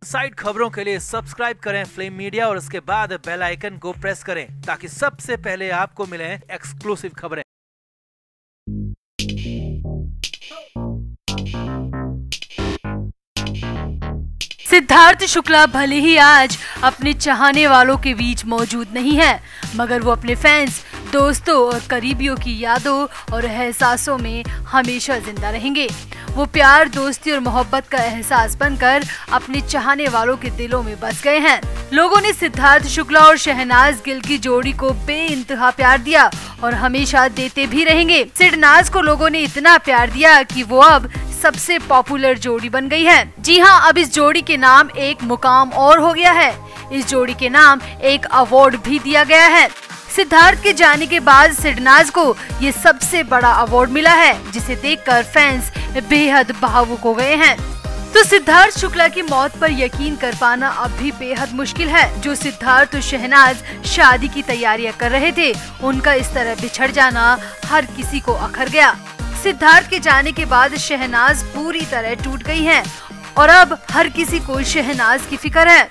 Side खबरों के लिए सब्सक्राइब करें फ्लेम मीडिया और उसके बाद बेल आइकन को प्रेस करें ताकि सबसे पहले आपको मिले एक्सक्लूसिव खबरें। सिद्धार्थ शुक्ला भले ही आज अपने चाहने वालों के बीच मौजूद नहीं है, मगर वो अपने फैंस, दोस्तों और करीबियों की यादों और एहसासों में हमेशा जिंदा रहेंगे। वो प्यार, दोस्ती और मोहब्बत का एहसास बनकर अपने चाहने वालों के दिलों में बस गए हैं। लोगों ने सिद्धार्थ शुक्ला और शहनाज गिल की जोड़ी को बेइंतहा प्यार दिया और हमेशा देते भी रहेंगे। सिडनाज को लोगों ने इतना प्यार दिया कि वो अब सबसे पॉपुलर जोड़ी बन गई है। जी हाँ, अब इस जोड़ी के नाम एक मुकाम और हो गया है। इस जोड़ी के नाम एक अवार्ड भी दिया गया है। सिद्धार्थ के जाने के बाद सिडनाज को ये सबसे बड़ा अवार्ड मिला है, जिसे देखकर फैंस बेहद भावुक हो गए हैं। तो सिद्धार्थ शुक्ला की मौत पर यकीन कर पाना अब भी बेहद मुश्किल है। जो सिद्धार्थ और शहनाज शादी की तैयारियां कर रहे थे, उनका इस तरह बिछड़ जाना हर किसी को अखर गया। सिद्धार्थ के जाने के बाद शहनाज पूरी तरह टूट गई हैं और अब हर किसी को शहनाज की फिक्र है।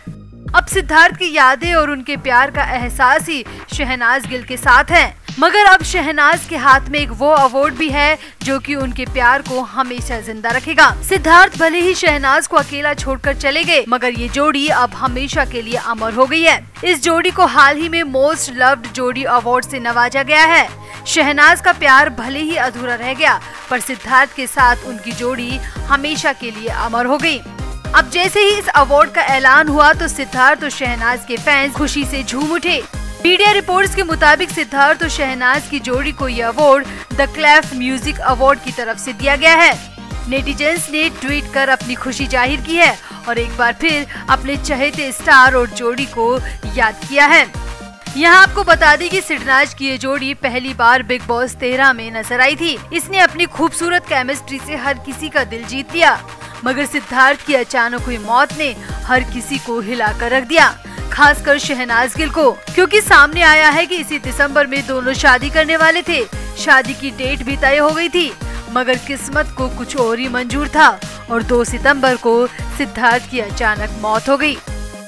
अब सिद्धार्थ की यादें और उनके प्यार का एहसास ही शहनाज गिल के साथ है, मगर अब शहनाज के हाथ में एक वो अवार्ड भी है जो कि उनके प्यार को हमेशा जिंदा रखेगा। सिद्धार्थ भले ही शहनाज को अकेला छोड़कर चले गए, मगर ये जोड़ी अब हमेशा के लिए अमर हो गई है। इस जोड़ी को हाल ही में मोस्ट लव्ड जोड़ी अवार्ड से नवाजा गया है। शहनाज का प्यार भले ही अधूरा रह गया, पर सिद्धार्थ के साथ उनकी जोड़ी हमेशा के लिए अमर हो गई। अब जैसे ही इस अवार्ड का ऐलान हुआ तो सिद्धार्थ और शहनाज के फैंस खुशी से झूम उठे। मीडिया रिपोर्ट्स के मुताबिक सिद्धार्थ और शहनाज की जोड़ी को यह अवार्ड द क्लैफ म्यूजिक अवार्ड की तरफ से दिया गया है। नेटिजन्स ने ट्वीट कर अपनी खुशी जाहिर की है और एक बार फिर अपने चहेते स्टार और जोड़ी को याद किया है। यहाँ आपको बता दें कि सिडनाज की ये जोड़ी पहली बार बिग बॉस 13 में नजर आई थी। इसने अपनी खूबसूरत केमिस्ट्री से हर किसी का दिल जीत लिया, मगर सिद्धार्थ की अचानक हुई मौत ने हर किसी को हिला कर रख दिया, खासकर शहनाज गिल को, क्योंकि सामने आया है कि इसी दिसंबर में दोनों शादी करने वाले थे। शादी की डेट भी तय हो गई थी, मगर किस्मत को कुछ और ही मंजूर था और 2 सितंबर को सिद्धार्थ की अचानक मौत हो गई।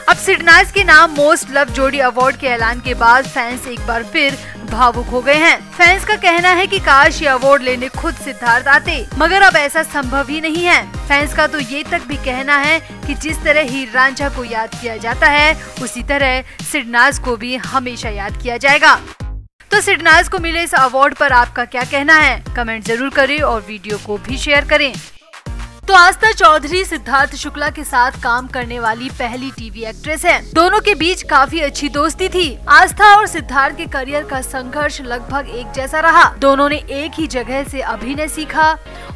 अब सिडनाज के नाम मोस्ट लव जोड़ी अवार्ड के ऐलान के बाद फैंस एक बार फिर भावुक हो गए हैं। फैंस का कहना है कि काश ये अवार्ड लेने खुद सिद्धार्थ आते, मगर अब ऐसा संभव ही नहीं है। फैंस का तो ये तक भी कहना है कि जिस तरह हीर रांझा को याद किया जाता है, उसी तरह सिडनाज को भी हमेशा याद किया जाएगा। तो सिडनाज को मिले इस अवार्ड पर आपका क्या कहना है? कमेंट जरूर करें और वीडियो को भी शेयर करें। तो आस्था चौधरी सिद्धार्थ शुक्ला के साथ काम करने वाली पहली टीवी एक्ट्रेस है। दोनों के बीच काफी अच्छी दोस्ती थी। आस्था और सिद्धार्थ के करियर का संघर्ष लगभग एक जैसा रहा। दोनों ने एक ही जगह से अभिनय सीखा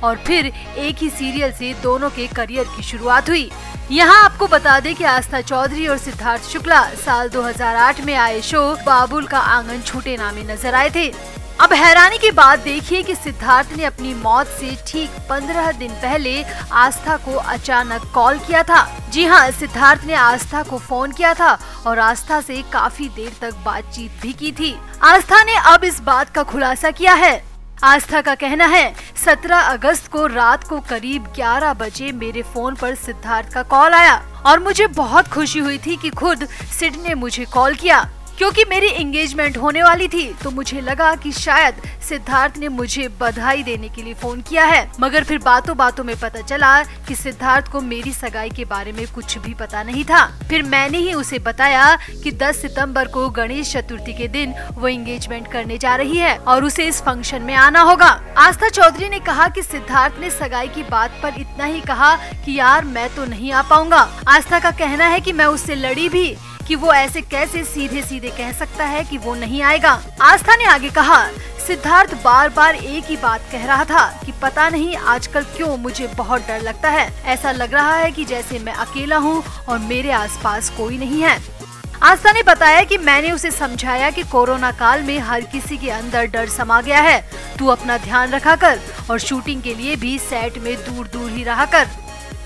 और फिर एक ही सीरियल से दोनों के करियर की शुरुआत हुई। यहाँ आपको बता दें कि आस्था चौधरी और सिद्धार्थ शुक्ला साल 2008 में आए शो बाबुल का आंगन छूटे ना में नजर आए थे। अब हैरानी की बात देखिए कि सिद्धार्थ ने अपनी मौत से ठीक 15 दिन पहले आस्था को अचानक कॉल किया था। जी हाँ, सिद्धार्थ ने आस्था को फोन किया था और आस्था से काफी देर तक बातचीत भी की थी। आस्था ने अब इस बात का खुलासा किया है। आस्था का कहना है, 17 अगस्त को रात को करीब 11 बजे मेरे फोन पर सिद्धार्थ का कॉल आया और मुझे बहुत खुशी हुई थी कि खुद सिड ने मुझे कॉल किया, क्योंकि मेरी एंगेजमेंट होने वाली थी। तो मुझे लगा कि शायद सिद्धार्थ ने मुझे बधाई देने के लिए फोन किया है, मगर फिर बातों बातों में पता चला कि सिद्धार्थ को मेरी सगाई के बारे में कुछ भी पता नहीं था। फिर मैंने ही उसे बताया कि 10 सितंबर को गणेश चतुर्थी के दिन वो एंगेजमेंट करने जा रही है और उसे इस फंक्शन में आना होगा। आस्था चौधरी ने कहा कि सिद्धार्थ ने सगाई की बात पर इतना ही कहा कि यार मैं तो नहीं आ पाऊंगा। आस्था का कहना है कि मैं उससे लड़ी भी कि वो ऐसे कैसे सीधे सीधे कह सकता है कि वो नहीं आएगा। आस्था ने आगे कहा, सिद्धार्थ बार बार एक ही बात कह रहा था कि पता नहीं आजकल क्यों मुझे बहुत डर लगता है। ऐसा लग रहा है कि जैसे मैं अकेला हूँ और मेरे आसपास कोई नहीं है। आस्था ने बताया कि मैंने उसे समझाया कि कोरोना काल में हर किसी के अंदर डर समा गया है। तू अपना ध्यान रखा कर और शूटिंग के लिए भी सेट में दूर दूर ही रहा कर।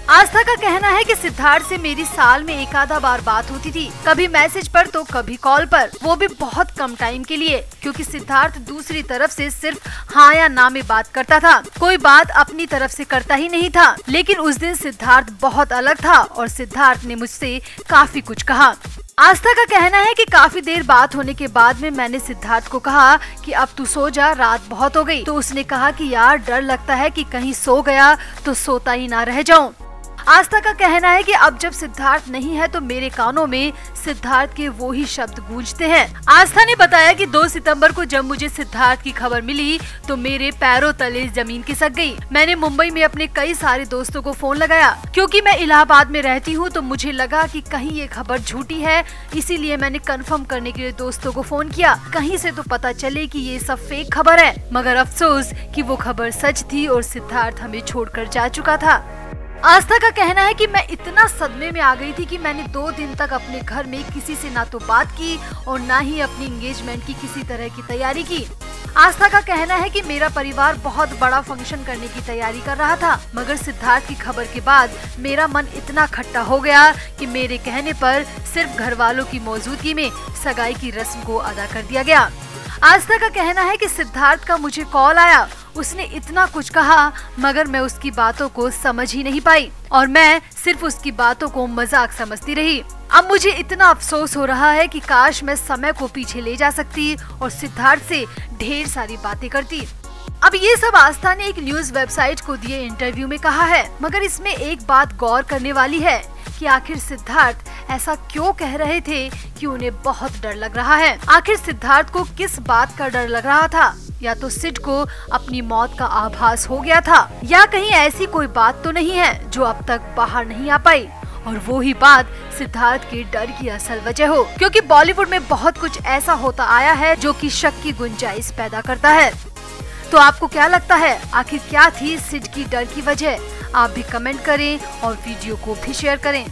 आस्था का कहना है कि सिद्धार्थ से मेरी साल में एक आधा बार बात होती थी, कभी मैसेज पर तो कभी कॉल पर, वो भी बहुत कम टाइम के लिए, क्योंकि सिद्धार्थ दूसरी तरफ से सिर्फ हाँ या ना में बात करता था, कोई बात अपनी तरफ से करता ही नहीं था। लेकिन उस दिन सिद्धार्थ बहुत अलग था और सिद्धार्थ ने मुझसे काफी कुछ कहा। आस्था का कहना है कि काफी देर बात होने के बाद में मैंने सिद्धार्थ को कहा कि अब तू सो जा, रात बहुत हो गई। तो उसने कहा कि यार डर लगता है कि कहीं सो गया तो सोता ही ना रह जाऊं। आस्था का कहना है कि अब जब सिद्धार्थ नहीं है तो मेरे कानों में सिद्धार्थ के वो ही शब्द गूंजते हैं। आस्था ने बताया कि 2 सितंबर को जब मुझे सिद्धार्थ की खबर मिली तो मेरे पैरों तले जमीन खिसक गई। मैंने मुंबई में अपने कई सारे दोस्तों को फोन लगाया, क्योंकि मैं इलाहाबाद में रहती हूँ तो मुझे लगा कि कहीं ये खबर झूठी है, इसीलिए मैंने कंफर्म करने के लिए दोस्तों को फोन किया, कहीं से तो पता चले कि ये सब फेक खबर है। मगर अफसोस कि वो खबर सच थी और सिद्धार्थ हमें छोड़कर जा चुका था। आस्था का कहना है कि मैं इतना सदमे में आ गई थी कि मैंने 2 दिन तक अपने घर में किसी से ना तो बात की और ना ही अपनी एंगेजमेंट की किसी तरह की तैयारी की। आस्था का कहना है कि मेरा परिवार बहुत बड़ा फंक्शन करने की तैयारी कर रहा था, मगर सिद्धार्थ की खबर के बाद मेरा मन इतना खट्टा हो गया कि मेरे कहने पर सिर्फ घर वालों की मौजूदगी में सगाई की रस्म को अदा कर दिया गया। आस्था का कहना है कि सिद्धार्थ का मुझे कॉल आया, उसने इतना कुछ कहा मगर मैं उसकी बातों को समझ ही नहीं पाई और मैं सिर्फ उसकी बातों को मजाक समझती रही। अब मुझे इतना अफसोस हो रहा है कि काश मैं समय को पीछे ले जा सकती और सिद्धार्थ से ढेर सारी बातें करती। अब ये सब आस्था ने एक न्यूज वेबसाइट को दिए इंटरव्यू में कहा है, मगर इसमें एक बात गौर करने वाली है कि आखिर सिद्धार्थ ऐसा क्यों कह रहे थे कि उन्हें बहुत डर लग रहा है। आखिर सिद्धार्थ को किस बात का डर लग रहा था? या तो सिड को अपनी मौत का आभास हो गया था, या कहीं ऐसी कोई बात तो नहीं है जो अब तक बाहर नहीं आ पाई और वो ही बात सिद्धार्थ के डर की असल वजह हो, क्योंकि बॉलीवुड में बहुत कुछ ऐसा होता आया है जो कि शक की गुंजाइश पैदा करता है। तो आपको क्या लगता है, आखिर क्या थी सिड की डर की वजह? आप भी कमेंट करें और वीडियो को भी शेयर करें।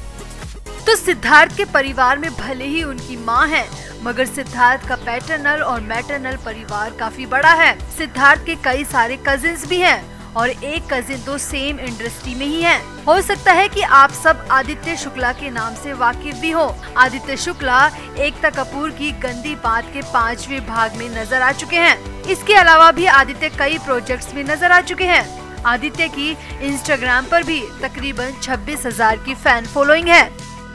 तो सिद्धार्थ के परिवार में भले ही उनकी मां है, मगर सिद्धार्थ का पैटर्नल और मैटरनल परिवार काफी बड़ा है। सिद्धार्थ के कई सारे कजिन्स भी हैं और एक कजिन तो सेम इंडस्ट्री में ही है। हो सकता है कि आप सब आदित्य शुक्ला के नाम से वाकिफ भी हो। आदित्य शुक्ला एकता कपूर की गंदी बात के 5वें भाग में नजर आ चुके हैं। इसके अलावा भी आदित्य कई प्रोजेक्ट्स में नजर आ चुके हैं। आदित्य की इंस्टाग्राम पर भी तकरीबन 26,000 की फैन फॉलोइंग है।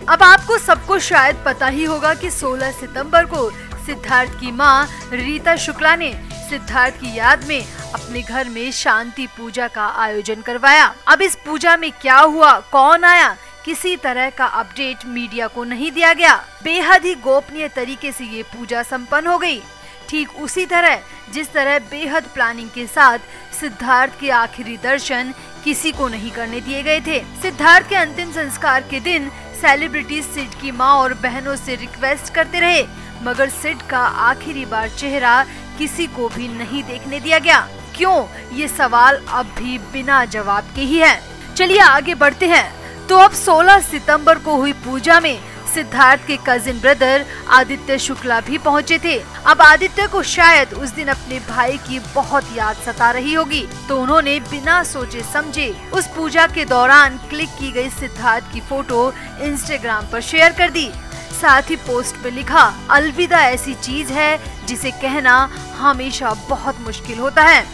अब आपको सबको शायद पता ही होगा कि 16 सितंबर को सिद्धार्थ की मां रीता शुक्ला ने सिद्धार्थ की याद में अपने घर में शांति पूजा का आयोजन करवाया। अब इस पूजा में क्या हुआ, कौन आया, किसी तरह का अपडेट मीडिया को नहीं दिया गया। बेहद ही गोपनीय तरीके से ये पूजा संपन्न हो गई, ठीक उसी तरह जिस तरह बेहद प्लानिंग के साथ सिद्धार्थ के आखिरी दर्शन किसी को नहीं करने दिए गए थे। सिद्धार्थ के अंतिम संस्कार के दिन सेलिब्रिटीज सिड की मां और बहनों से रिक्वेस्ट करते रहे, मगर सिड का आखिरी बार चेहरा किसी को भी नहीं देखने दिया गया। क्यों? ये सवाल अब भी बिना जवाब के ही है। चलिए आगे बढ़ते हैं। तो अब 16 सितंबर को हुई पूजा में सिद्धार्थ के कजिन ब्रदर आदित्य शुक्ला भी पहुंचे थे। अब आदित्य को शायद उस दिन अपने भाई की बहुत याद सता रही होगी, तो उन्होंने बिना सोचे समझे उस पूजा के दौरान क्लिक की गई सिद्धार्थ की फोटो इंस्टाग्राम पर शेयर कर दी। साथ ही पोस्ट में लिखा, अलविदा ऐसी चीज है जिसे कहना हमेशा बहुत मुश्किल होता है।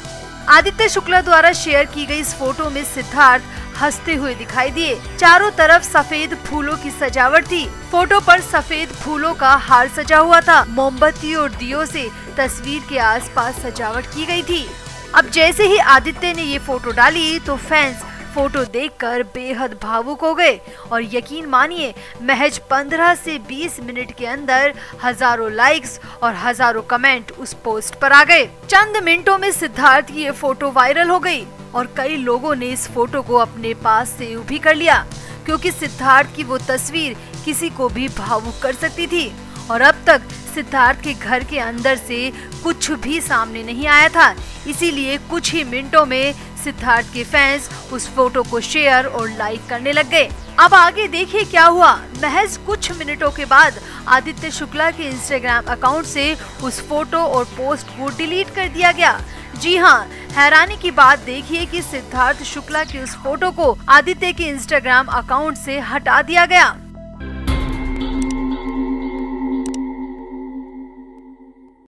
आदित्य शुक्ला द्वारा शेयर की गई इस फोटो में सिद्धार्थ हंसते हुए दिखाई दिए। चारों तरफ सफेद फूलों की सजावट थी। फोटो पर सफेद फूलों का हार सजा हुआ था। मोमबत्ती और दियों से तस्वीर के आसपास सजावट की गई थी। अब जैसे ही आदित्य ने ये फोटो डाली तो फैंस फोटो देखकर बेहद भावुक हो गए और यकीन मानिए महज 15 से 20 मिनट के अंदर हजारों लाइक्स और हजारों कमेंट उस पोस्ट पर आ गए। चंद मिनटों में सिद्धार्थ की ये फोटो वायरल हो गई और कई लोगों ने इस फोटो को अपने पास सेव भी कर लिया, क्योंकि सिद्धार्थ की वो तस्वीर किसी को भी भावुक कर सकती थी। और अब तक सिद्धार्थ के घर के अंदर से कुछ भी सामने नहीं आया था, इसीलिए कुछ ही मिनटों में सिद्धार्थ के फैंस उस फोटो को शेयर और लाइक करने लग गए। अब आगे देखिए क्या हुआ। महज कुछ मिनटों के बाद आदित्य शुक्ला के इंस्टाग्राम अकाउंट से उस फोटो और पोस्ट को डिलीट कर दिया गया। जी हाँ, हैरानी की बात देखिए कि सिद्धार्थ शुक्ला की उस फोटो को आदित्य के इंस्टाग्राम अकाउंट से हटा दिया गया।